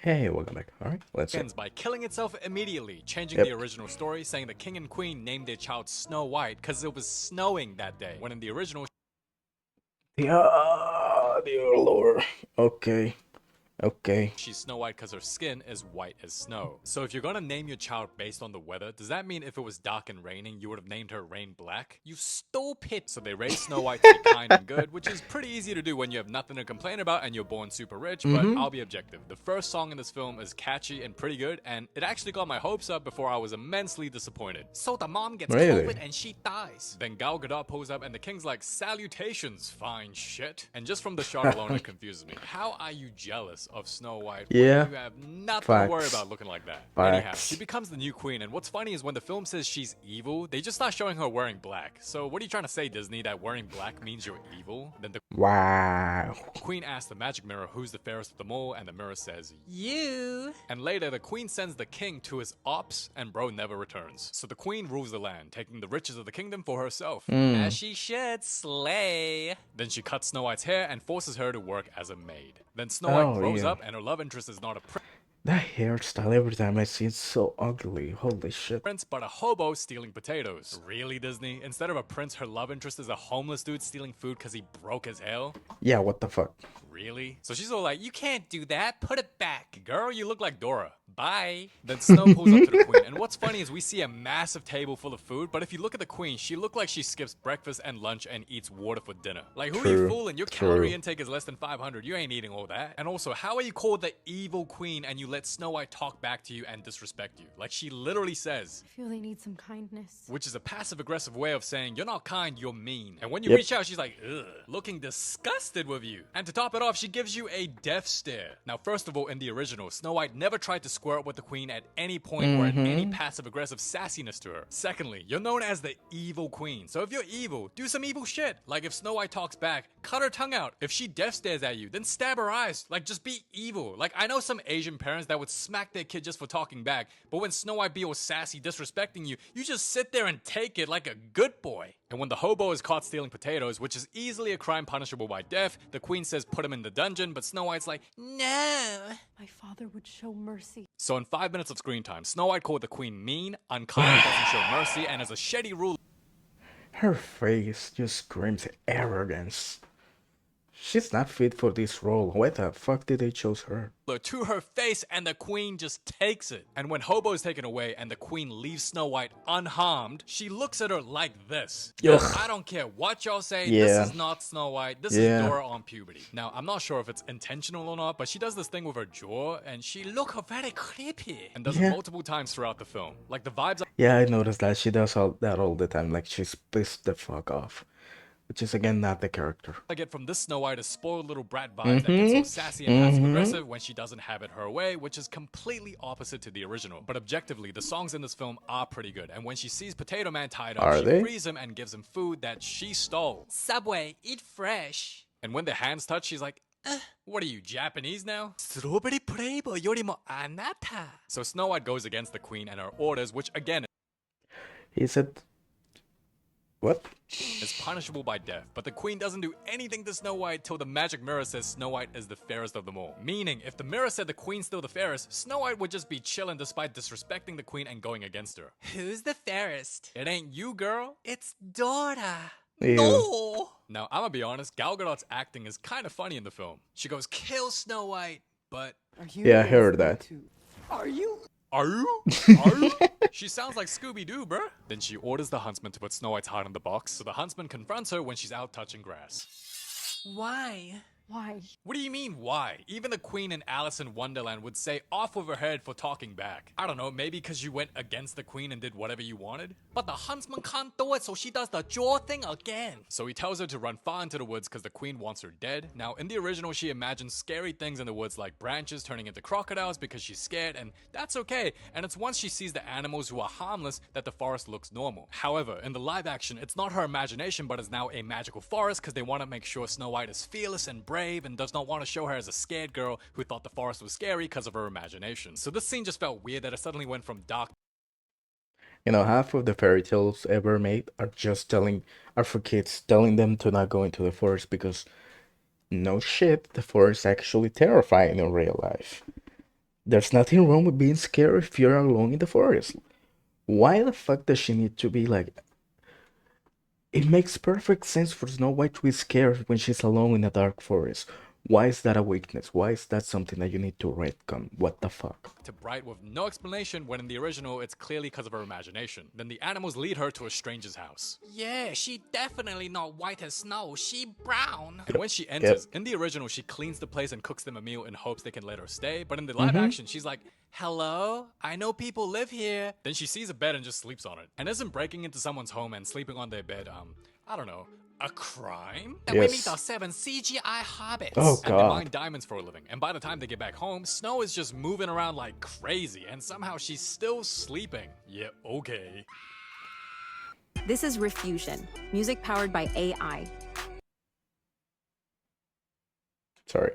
Hey, welcome back. All right, let's see. Ends by killing itself immediately, changing the Yep. original story, saying the king and queen named their child Snow White because it was snowing that day, when in the original Dear Lord. Okay. Okay. she's Snow White because her skin is white as snow. So if you're gonna name your child based on the weather, does that mean if it was dark and raining, you would have named her Rain Black? You stupid! So they raised Snow White to be kind and good, which is pretty easy to do when you have nothing to complain about and you're born super rich, but Mm-hmm. I'll be objective. The first song in this film is catchy and pretty good, and it actually got my hopes up before I was immensely disappointed. So the mom gets Really? COVID and she dies. Then Gal Gadot pulls up and the king's like, salutations, fine shit. And just from the shot alone, it confuses me. How are you jealous of Snow White when Yeah. you have nothing to worry Facts. about looking like that? Anyhow, she Facts. becomes the new queen, and what's funny is when the film says she's evil, they just start showing her wearing black. So what are you trying to say, Disney, that wearing black means you're evil? Then the Wow. queen asks the magic mirror who's the fairest of them all, and the mirror says, you. And later, the queen sends the king to his ops, and bro never returns. So the queen rules the land, taking the riches of the kingdom for herself. As she should, slay. Then she cuts Snow White's hair and forces her to work as a maid. Then Snow White Oh, grows yeah. up, and her love interest is not a That hairstyle, every time I see it's so ugly. Holy shit. prince, but a hobo stealing potatoes. Really, Disney? Instead of a prince, her love interest is a homeless dude stealing food because he broke his hell? Yeah, what the fuck? Really? So she's all like, you can't do that, put it back. Girl, you look like Dora. Bye. Then Snow pulls up to the queen, and what's funny is we see a massive table full of food, but if you look at the queen, she looked like she skips breakfast and lunch and eats water for dinner. Like, who are you True. fooling? Your calorie intake is less than 500. You ain't eating all that. And also, how are you called the evil queen and you let Snow White talk back to you and disrespect you? Like, she literally says, I feel they need some kindness. which is a passive aggressive way of saying you're not kind, you're mean. And when you Yep. reach out, she's like, ugh, looking disgusted with you. And to top it off, she gives you a death stare. Now, first of all, in the original, Snow White never tried to square up with the queen at any point or had any passive aggressive sassiness to her. Secondly, you're known as the evil queen. So if you're evil, do some evil shit. Like if Snow White talks back, cut her tongue out. If she death stares at you, then stab her eyes. Like just be evil. Like I know some Asian parents that would smack their kid just for talking back, but when Snow White be all sassy, disrespecting you, you just sit there and take it like a good boy. And when the hobo is caught stealing potatoes, which is easily a crime punishable by death, the queen says put him in the dungeon, but Snow White's like, no. My father would show mercy. So in 5 minutes of screen time, Snow White called the queen mean, unkind, doesn't show mercy, and as a shady ruler Her face just screams arrogance. She's not fit for this role. Why the fuck did they choose her? to her face, and the queen just takes it. And when Hobo is taken away and the queen leaves Snow White unharmed, she looks at her like this. Yo, Ugh. I don't care what y'all say, Yeah. this is not Snow White, this Yeah. is Dora on puberty. Now, I'm not sure if it's intentional or not, but she does this thing with her jaw, and she look very creepy, and does it Yeah. multiple times throughout the film. Like, the vibes Yeah, I noticed that she does all that all the time. Like she's pissed the fuck off. Which is again not the character. I get from this Snow White is spoiled little brat vibes that get so sassy and passive aggressive when she doesn't have it her way, which is completely opposite to the original. But objectively, the songs in this film are pretty good. And when she sees Potato Man tied up, Are she they? frees him and gives him food that she stole. Subway, eat fresh. And when their hands touch, she's like, what are you, Japanese now? Strawberry flavor yorimo anata. So Snow White goes against the queen and her orders, which again He said, what? is punishable by death, but the queen doesn't do anything to Snow White till the magic mirror says Snow White is the fairest of them all. Meaning, if the mirror said the queen's still the fairest, Snow White would just be chilling despite disrespecting the queen and going against her. Who's the fairest? It ain't you, girl. It's Dora. Ew. No! Now, I'ma be honest, Gal Gadot's acting is kind of funny in the film. She goes, kill Snow White, but Are you Yeah, I heard that. Are you? are you? Are you? She sounds like Scooby-Doo, bruh. Then she orders the huntsman to put Snow White's heart in the box, so the huntsman confronts her when she's out touching grass. Why? Why? What do you mean, why? Even the queen in Alice in Wonderland would say off with her head for talking back. I don't know, maybe because you went against the queen and did whatever you wanted? But the huntsman can't do it, so she does the jaw thing again. So he tells her to run far into the woods because the queen wants her dead. Now, in the original, she imagines scary things in the woods like branches turning into crocodiles because she's scared, and that's okay. And it's once she sees the animals who are harmless that the forest looks normal. However, in the live action, it's not her imagination, but is now a magical forest because they want to make sure Snow White is fearless and brave and does not want to show her as a scared girl who thought the forest was scary because of her imagination. So this scene just felt weird that it suddenly went from dark You know, half of the fairy tales ever made are for kids, telling them to not go into the forest because no shit, the forest is actually terrifying in real life. There's nothing wrong with being scared if you're alone in the forest. Why the fuck does she need to be like? It makes perfect sense for Snow White to be scared when she's alone in a dark forest. Why is that a weakness? Why is that something that you need to retcon? What the fuck? To Bright with no explanation when in the original it's clearly because of her imagination. Then the animals lead her to a stranger's house. Yeah, she definitely not white as snow, she brown. And when she enters, in the original she cleans the place and cooks them a meal in hopes they can let her stay, but in the live action she's like, hello, I know people live here. Then she sees a bed and just sleeps on it. And isn't breaking into someone's home and sleeping on their bed, I don't know, a crime? Then we meet Yes. the 7 CGI hobbits. Oh, And they God. mine diamonds for a living. And by the time they get back home, Snow is just moving around like crazy. And somehow she's still sleeping. Yeah, okay. This is Refusion, music powered by AI. Sorry.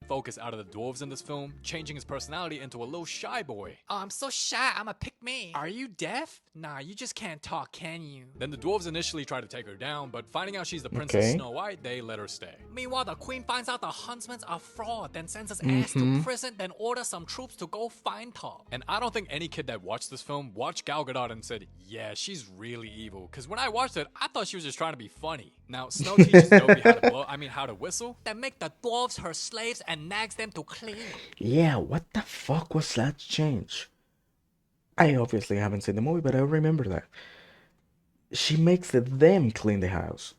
Focus out of the dwarves in this film, changing his personality into a little shy boy. Oh, I'm so shy, I'm a pick me. Are you deaf? Nah, you just can't talk, can you? Then the dwarves initially try to take her down, but finding out she's the Princess Okay. Snow White, they let her stay. Meanwhile, the queen finds out the huntsmen are fraud, then sends his ass to prison, then orders some troops to go find her. And I don't think any kid that watched this film watched Gal Gadot and said, yeah, she's really evil. Cause when I watched it, I thought she was just trying to be funny. Now, Snow teaches Dobby how to whistle, then make the dwarves her slaves and nags them to clean. Yeah, what the fuck was that change? I obviously haven't seen the movie, but I remember that. She makes them clean the house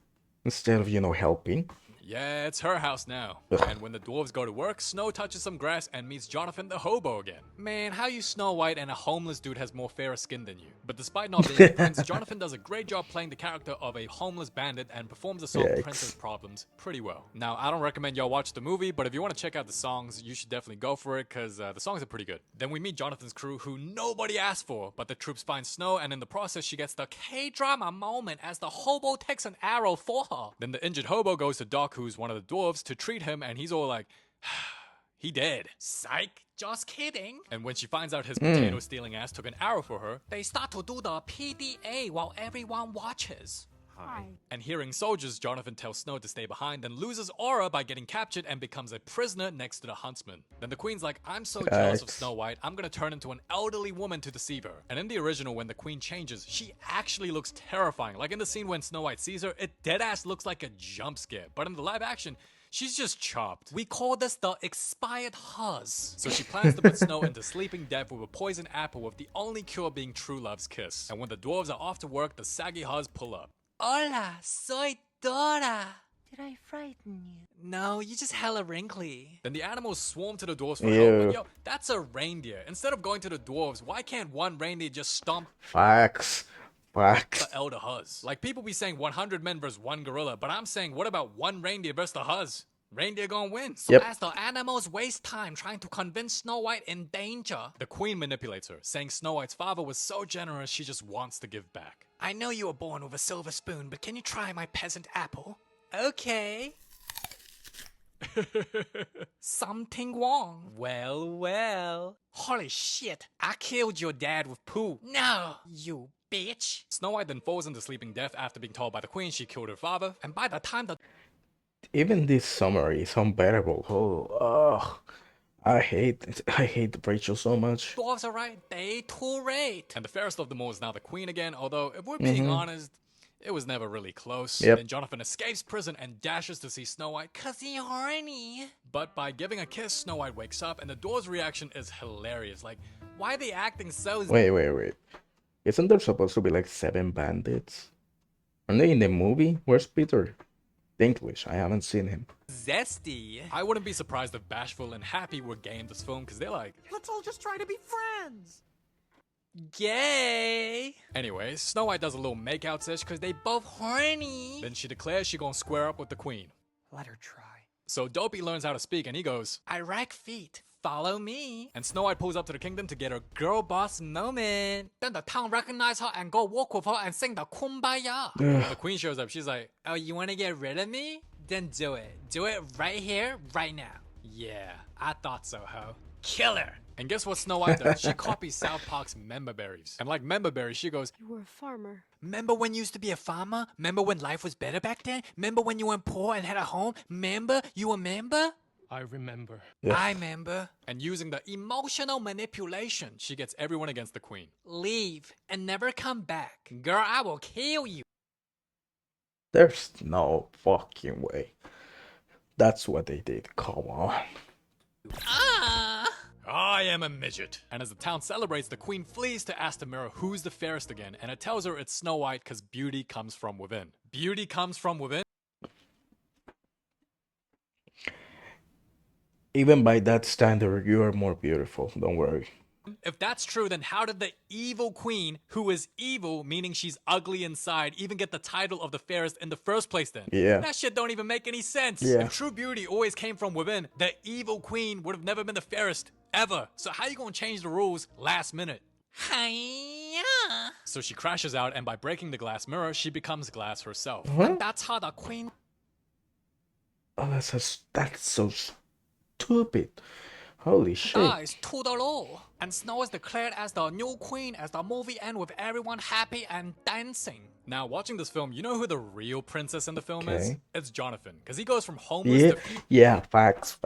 instead of, helping. Yeah, it's her house now. And when the dwarves go to work, Snow touches some grass and meets Jonathan the hobo again. Man, how you Snow White and a homeless dude has more fairer skin than you? But despite not being a prince, Jonathan does a great job playing the character of a homeless bandit and performs the song Yikes. Princess Problems pretty well. Now, I don't recommend y'all watch the movie, but if you want to check out the songs, you should definitely go for it because the songs are pretty good. Then we meet Jonathan's crew who nobody asked for, but the troops find Snow and in the process she gets the K-drama moment as the hobo takes an arrow for her. Then the injured hobo goes to Doc, who's one of the dwarves, to treat him, and he's all like, he dead. Psych. Just kidding. And when she finds out his potato stealing ass took an arrow for her, they start to do the PDA while everyone watches. Hi. And hearing soldiers, Jonathan tells Snow to stay behind, then loses aura by getting captured and becomes a prisoner next to the huntsman. Then the queen's like, I'm so jealous of Yikes. Snow White, I'm gonna turn into an elderly woman to deceive her. And in the original, when the queen changes, she actually looks terrifying. Like in the scene when Snow White sees her, it deadass looks like a jump scare. But in the live action, she's just chopped. We call this the expired huzz. So she plans to put Snow into sleeping death with a poison apple, with the only cure being true love's kiss. And when the dwarves are off to work, the saggy huzz pull up. Hola, soy Dora. Did I frighten you? No, you just hella wrinkly. Then the animals swarm to the dwarves for Ew. help. But yo, that's a reindeer. Instead of going to the dwarves, why can't one reindeer just stomp Facts. Facts. the elder huzz? Like people be saying 100 men versus one gorilla, but I'm saying what about one reindeer versus the huzz? Reindeer gonna win. So Yep. as the animals waste time trying to convince Snow White in danger, the queen manipulates her, saying Snow White's father was so generous she just wants to give back. I know you were born with a silver spoon, but can you try my peasant apple? Okay. Something wrong. Well, well. Holy shit, I killed your dad with poo. No, you bitch. Snow White then falls into sleeping death after being told by the queen she killed her father, and by the time the Even this summary is unbearable. Oh, I hate Rachel so much. dwarves are right, they too rate. And the fairest of them all is now the queen again, although if we're being honest, it was never really close. Yep. Then Jonathan escapes prison and dashes to see Snow White cause he horny. But by giving a kiss, Snow White wakes up and the dwarves' reaction is hilarious. Like, why are they acting so Wait. Isn't there supposed to be like 7 bandits? Aren't they in the movie? Where's Peter Dinklage? I haven't seen him. zesty? I wouldn't be surprised if Bashful and Happy were gay in this film because they're like, Let's all just try to be friends. gay. Anyways, Snow White does a little makeout sesh because they both horny. Then she declares she gonna square up with the queen. Let her try. So Dopey learns how to speak and he goes, I like feet. Follow me. And Snow White pulls up to the kingdom to get her girl boss moment. Then the town recognize her and go walk with her and sing the kumbaya. When the queen shows up, she's like, oh, you want to get rid of me? Then do it. Do it right here, right now. Yeah, I thought so, ho. Kill her. And guess what Snow White does? She copies South Park's Member Berries. And like Member Berries, she goes, You were a farmer. remember when you used to be a farmer? Remember when life was better back then? Remember when you weren't poor and had a home? Remember? You remember? I remember. Yeah. I remember. And using the emotional manipulation, she gets everyone against the queen. Leave and never come back. Girl, I will kill you. There's no fucking way. That's what they did. Come on. I am a midget. And as the town celebrates, the queen flees to ask the mirror who's the fairest again, and it tells her it's Snow White because beauty comes from within. Beauty comes from within? Even by that standard, you are more beautiful. Don't worry. If that's true, then how did the evil queen, who is evil, meaning she's ugly inside, even get the title of the fairest in the first place then? Yeah. That shit don't even make any sense. Yeah. If true beauty always came from within, the evil queen would have never been the fairest, ever. So how you gonna change the rules last minute? Hiya. So she crashes out, and by breaking the glass mirror, she becomes glass herself. And that's how the queen. Oh, that's so stupid. Holy shit. Dies to the law. And Snow is declared as the new queen as the movie ends with everyone happy and dancing. Now, watching this film, you know who the real princess in the film is? Okay. It's Jonathan, because he goes from homeless Yeah, to yeah, facts.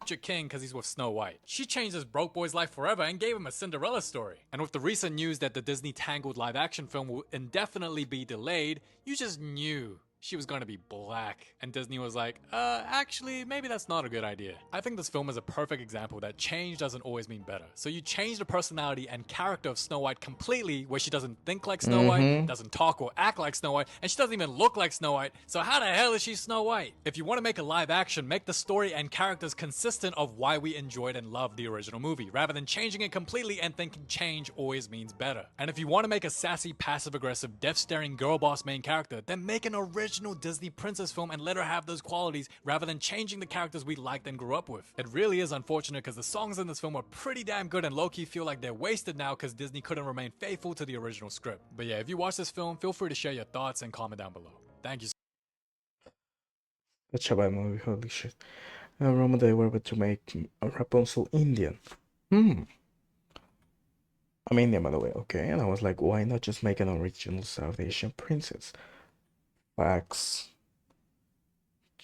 future king because he's with Snow White. She changed this broke boy's life forever and gave him a Cinderella story. And with the recent news that the Disney Tangled live action film will indefinitely be delayed, you just knew she was going to be black. And Disney was like, actually, maybe that's not a good idea. I think this film is a perfect example that change doesn't always mean better. So you change the personality and character of Snow White completely, where she doesn't think like Snow White, doesn't talk or act like Snow White, and she doesn't even look like Snow White. So how the hell is she Snow White? If you want to make a live action, make the story and characters consistent of why we enjoyed and loved the original movie, rather than changing it completely and thinking change always means better. And if you want to make a sassy, passive-aggressive, death-staring girl boss main character, then make an original Disney princess film and let her have those qualities rather than changing the characters we liked and grew up with. It really is unfortunate because the songs in this film are pretty damn good and low-key feel like they're wasted now because Disney couldn't remain faithful to the original script. But yeah, if you watch this film, feel free to share your thoughts and comment down below. Thank you. Such a bad movie. Holy shit. Roma, they were about to make a Rapunzel Indian. I'm Indian, by the way, okay? And I was like, why not just make an original South Asian princess? Facts.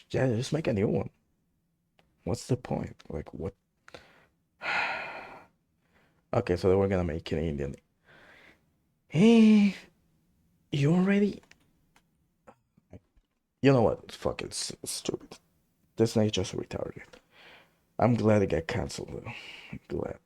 Yeah, just make a new one. What's the point? Like, what? Okay, so they were gonna make an Indian. Hey, you already? You know what? Fuck it, it's stupid. Disney just retarded. I'm glad it got cancelled though. I'm glad.